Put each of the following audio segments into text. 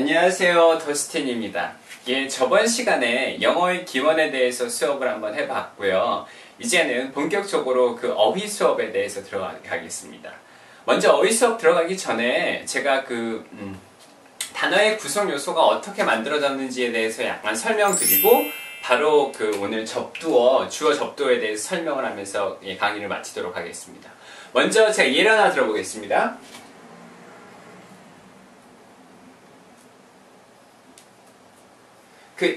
안녕하세요, 더스틴입니다. 예, 저번 시간에 영어의 기원에 대해서 수업을 한번 해봤고요. 이제는 본격적으로 그 어휘 수업에 대해서 들어가겠습니다. 먼저 어휘 수업 들어가기 전에 제가 단어의 구성 요소가 어떻게 만들어졌는지에 대해서 약간 설명드리고 바로 오늘 접두어, 주어 접두어에 대해서 설명을 하면서 강의를 마치도록 하겠습니다. 먼저 제가 예를 하나 들어보겠습니다.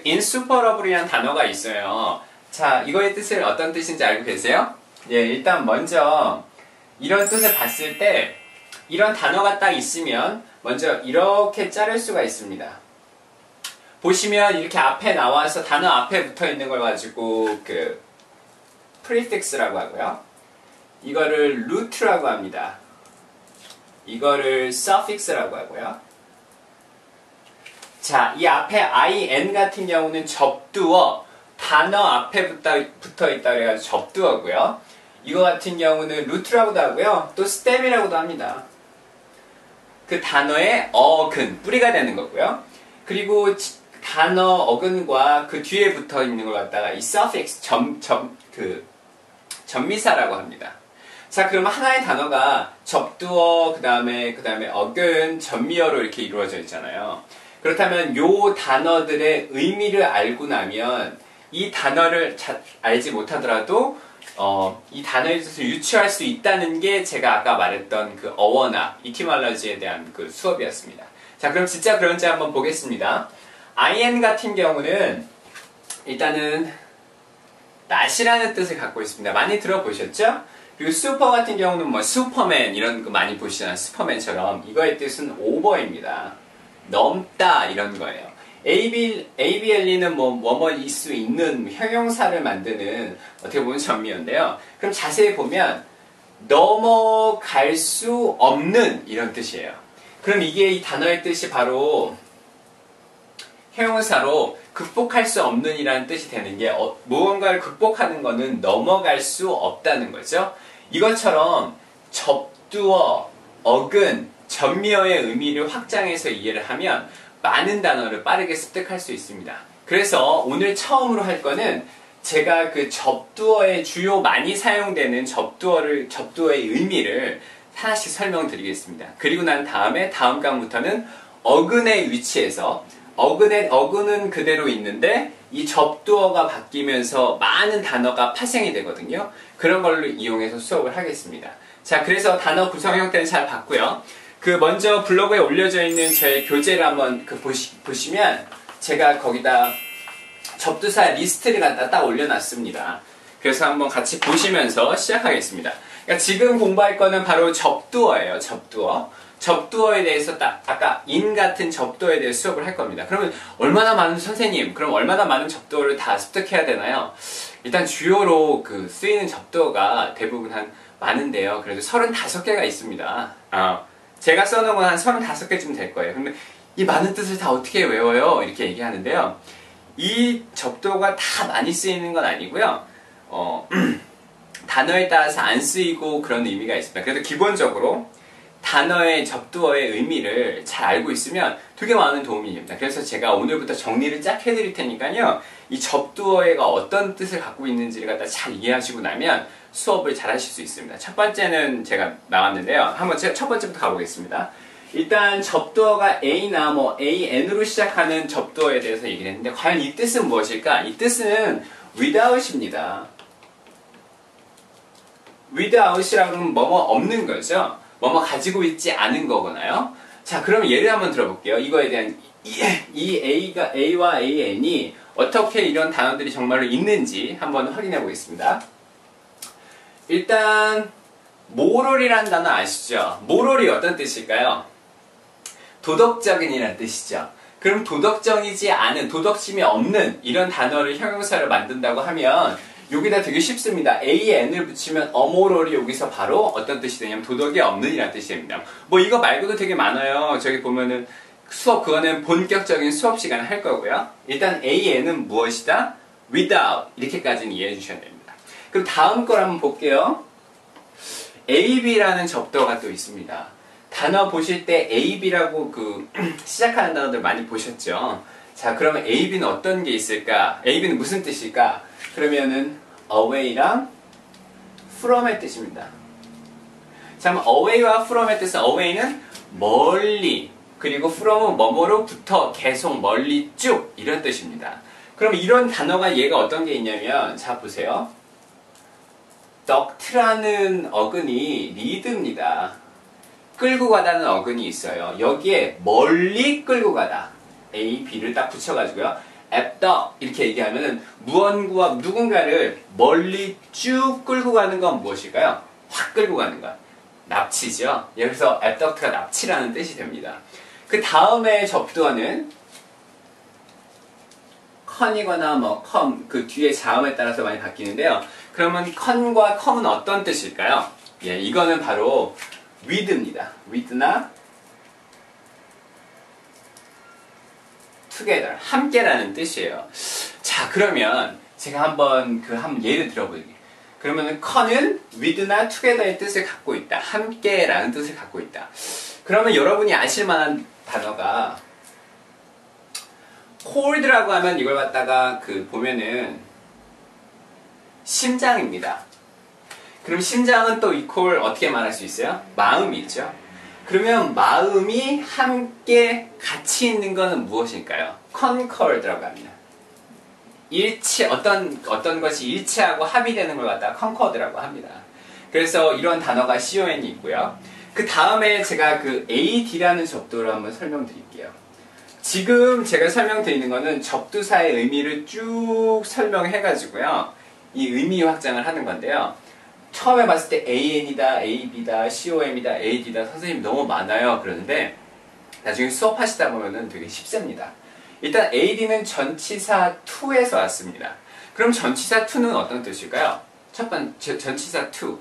insuperable이라는 단어가 있어요. 자, 이거의 뜻은 어떤 뜻인지 알고 계세요? 예, 일단 먼저 이런 뜻을 봤을 때 이런 단어가 딱 있으면 먼저 이렇게 자를 수가 있습니다. 보시면 이렇게 앞에 나와서 단어 앞에 붙어 있는 걸 가지고 prefix라고 하고요. 이거를 root라고 합니다. 이거를 suffix라고 하고요. 자, 이 앞에 in 같은 경우는 접두어, 단어 앞에 붙어 있다 그래가지고 접두어고요. 이거 같은 경우는 루트라고도 하고요. 또 stem이라고도 합니다. 그 단어의 어근, 뿌리가 되는 거고요. 그리고 단어 어근과 그 뒤에 붙어 있는 걸 갖다가 이 suffix, 전미사라고 합니다. 자, 그러면 하나의 단어가 접두어, 그 다음에 어근, 전미어로 이렇게 이루어져 있잖아요. 그렇다면 요 단어들의 의미를 알고 나면 이 단어를 알지 못하더라도 이 단어의 뜻을 유추할 수 있다는 게 제가 아까 말했던 그 어원학, 이티멀러지에 대한 그 수업이었습니다. 자, 그럼 진짜 그런지 한번 보겠습니다. in 같은 경우는 일단은 낫이라는 뜻을 갖고 있습니다. 많이 들어보셨죠? 그리고 super 같은 경우는 뭐 슈퍼맨 이런 거 많이 보시잖아요. 슈퍼맨처럼. 이거의 뜻은 over입니다. 넘다 이런 거예요. ABLE는 뭐뭐일 수 있는 형용사를 만드는 어떻게 보면 전미어인데요. 그럼 자세히 보면 넘어갈 수 없는 이런 뜻이에요. 그럼 이게 이 단어의 뜻이 바로 형용사로 극복할 수 없는 이라는 뜻이 되는 게 무언가를 극복하는 거는 넘어갈 수 없다는 거죠. 이것처럼 접두어, 어근, 전미어의 의미를 확장해서 이해를 하면 많은 단어를 빠르게 습득할 수 있습니다. 그래서 오늘 처음으로 할 거는 제가 그 접두어의 주요 많이 사용되는 접두어의 의미를 하나씩 설명드리겠습니다. 그리고 난 다음에 다음 강부터는 어근의 위치에서 어근은 그대로 있는데 이 접두어가 바뀌면서 많은 단어가 파생이 되거든요. 그런 걸로 이용해서 수업을 하겠습니다. 자, 그래서 단어 구성 형태는 잘 봤고요. 먼저 블로그에 올려져 있는 저의 교재를 한번 보시면 제가 거기다 접두사 리스트를 갖다 딱 올려놨습니다. 그래서 한번 같이 보시면서 시작하겠습니다. 그러니까 지금 공부할 거는 바로 접두어예요. 접두어. 접두어에 대해서 아까 in 같은 접두어에 대해서 수업을 할 겁니다. 그러면 얼마나 많은 선생님, 그럼 얼마나 많은 접두어를 다 습득해야 되나요? 일단 주요로 쓰이는 접두어가 대부분 많은데요. 그래도 35개가 있습니다. 제가 써놓은 건 한 35개쯤 될 거예요. 근데 이 많은 뜻을 다 어떻게 외워요? 이렇게 얘기하는데요. 이 접두어가 다 많이 쓰이는 건 아니고요. 단어에 따라서 안 쓰이고 그런 의미가 있습니다. 그래도 기본적으로 단어의 접두어의 의미를 잘 알고 있으면 되게 많은 도움이 됩니다. 그래서 제가 오늘부터 정리를 쫙 해드릴 테니까요. 이 접두어가 어떤 뜻을 갖고 있는지를 갖다 잘 이해하시고 나면 수업을 잘 하실 수 있습니다. 첫 번째는 제가 나왔는데요. 한번 첫 번째부터 가보겠습니다. 일단 접두어가 A나 AN으로 시작하는 접두어에 대해서 얘기를 했는데 과연 이 뜻은 무엇일까? 이 뜻은 without입니다. without이라고 하면 뭐뭐 없는 거죠. 뭐뭐 가지고 있지 않은 거거나요. 자, 그럼 예를 한번 들어볼게요. 이거에 대한 이 A와 AN이 어떻게 이런 단어들이 정말로 있는지 한번 확인해 보겠습니다. 일단 moral이라는 단어 아시죠? moral이 어떤 뜻일까요? 도덕적인이라는 뜻이죠. 그럼 도덕적이지 않은, 도덕심이 없는 이런 단어를 형용사를 만든다고 하면 여기다 되게 쉽습니다. AN을 붙이면 amoral이 여기서 바로 어떤 뜻이 되냐면 도덕이 없는 이라는 뜻이 됩니다. 이거 말고도 되게 많아요. 저기 보면은 그거는 본격적인 수업 시간에 할 거고요. 일단 AN은 무엇이다? without 이렇게까지는 이해해 주셔야 됩니다. 그럼 다음 걸 한번 볼게요. AB라는 접두어가 또 있습니다. 단어 보실 때 A, B라고 시작하는 단어들 많이 보셨죠? 자, 그러면 A, B는 어떤 게 있을까? A, B는 무슨 뜻일까? 그러면은 away랑 from의 뜻입니다. 자, 그럼 away와 from의 뜻은 away는 멀리, 그리고 from은 뭐뭐로부터 계속 멀리 쭉 이런 뜻입니다. 그럼 이런 단어가 얘가 어떤 게 있냐면, 자 보세요. duct라는 어근이 lead입니다. 끌고 가다는 어근이 있어요. 여기에 멀리 끌고 가다. A, B를 딱 붙여가지고요. abduct 이렇게 얘기하면은 무언가와 누군가를 멀리 쭉 끌고 가는 건 무엇일까요? 확 끌고 가는 것. 납치죠. 여기서 abduct가 납치라는 뜻이 됩니다. 그 다음에 접두어는 con이거나 뭐 come 그 뒤에 자음에 따라서 많이 바뀌는데요. 그러면 con과 come은 어떤 뜻일까요? 예, 이거는 바로 with입니다. with나 together 함께라는 뜻이에요. 자, 그러면 제가 한번 예를 들어볼게요. 그러면은 con은 with나 together의 뜻을 갖고 있다. 함께라는 뜻을 갖고 있다. 그러면 여러분이 아실 만한 단어가 cold라고 하면 이걸 갖다가 보면은 심장입니다. 그럼 심장은 또 equal 어떻게 말할 수 있어요? 마음이죠. 그러면 마음이 함께 같이 있는 것은 무엇일까요? concord라고 합니다. 어떤 것이 일치하고 합의되는 걸 갖다가 concord라고 합니다. 그래서 이런 단어가 con이 있고요. 그 다음에 제가 ad라는 접두를 한번 설명드릴게요. 지금 제가 설명드리는 거는 접두사의 의미를 쭉 설명해가지고요. 이 의미 확장을 하는 건데요. 처음에 봤을 때 AN이다, AB다, COM이다, AD다 선생님 너무 많아요. 그러는데 나중에 수업하시다 보면은 되게 쉽습니다. 일단 AD는 전치사 to에서 왔습니다. 그럼 전치사 to는 어떤 뜻일까요? 첫 번째 전치사 to.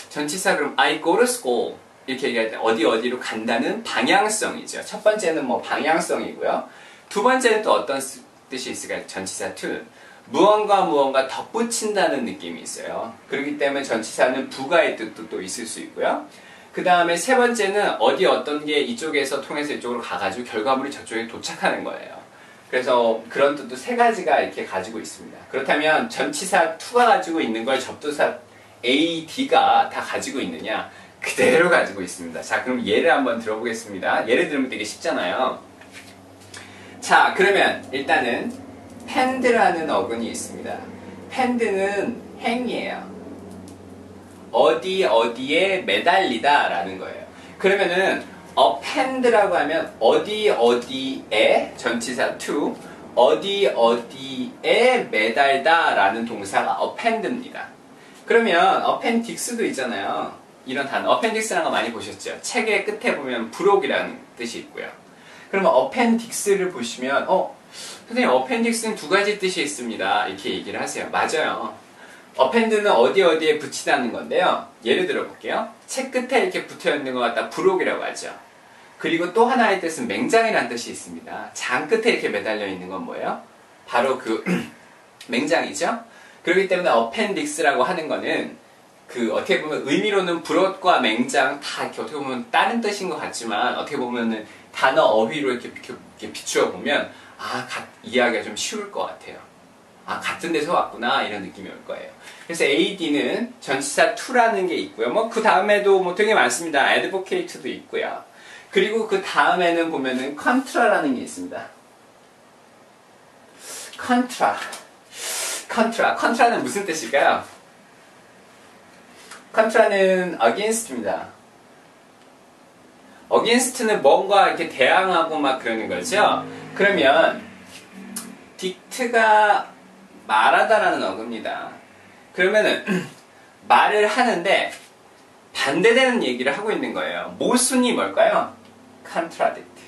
전치사 그럼 I go to school 이렇게 얘기할 때 어디로 간다는 방향성이죠. 첫 번째는 뭐 방향성이고요. 두 번째는 또 어떤 뜻이 있을까요? 전치사 to는 무언가 덧붙인다는 느낌이 있어요. 그렇기 때문에 전치사는 부가의 뜻도 또 있을 수 있고요. 그 다음에 세 번째는 어떤 게 이쪽에서 통해서 이쪽으로 가가지고 결과물이 저쪽에 도착하는 거예요. 그래서 그런 뜻도 세 가지가 이렇게 가지고 있습니다. 그렇다면 전치사 to가 가지고 있는 걸 접두사 AD가 다 가지고 있느냐? 그대로 가지고 있습니다. 자, 그럼 예를 한번 들어보겠습니다. 예를 들으면 되게 쉽잖아요. 자, 그러면 일단은 펜드라는 어근이 있습니다. 펜드는 행이에요. 어디에 매달리다 라는 거예요. 그러면은 append라고 하면 어디에 전치사 to 어디에 매달다 라는 동사가 append입니다. 그러면 appendix도 있잖아요. 이런 단어 appendix라는 거 많이 보셨죠? 책의 끝에 보면 부록이라는 뜻이 있고요. 그러면 appendix를 보시면 선생님 appendix는 두 가지 뜻이 있습니다. 이렇게 얘기를 하세요. 맞아요. append는 어디에 붙이다는 건데요. 예를 들어 볼게요. 책 끝에 이렇게 붙어 있는 것 갖다 부록이라고 하죠. 그리고 또 하나의 뜻은 맹장이라는 뜻이 있습니다. 장 끝에 이렇게 매달려 있는 건 뭐예요? 바로 맹장이죠. 그렇기 때문에 appendix라고 하는 거는 어떻게 보면 의미로는 부록과 맹장 다 이렇게 어떻게 보면 다른 뜻인 것 같지만 어떻게 보면은 단어 어휘로 이렇게 비추어 보면 이해하기가 좀 쉬울 것 같아요. 같은 데서 왔구나 이런 느낌이 올 거예요. 그래서 AD는 전치사 to라는 게 있고요. 뭐 그 다음에도 되게 많습니다. advocate도 있고요. 그리고 그 다음에는 보면은 contra라는 게 있습니다. contra는 무슨 뜻일까요? contra는 against입니다. against는 뭔가 이렇게 대항하고 막 그러는 거죠. 그러면 dict가 말하다라는 어구입니다. 그러면은 말을 하는데 반대되는 얘기를 하고 있는 거예요. 모순이 뭘까요? contradict.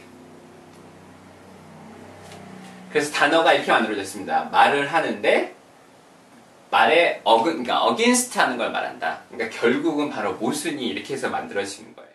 그래서 단어가 이렇게 만들어졌습니다. 말을 하는데 말의 그러니까 against 하는 걸 말한다. 그러니까 결국은 바로 모순이 이렇게 해서 만들어지는 거예요.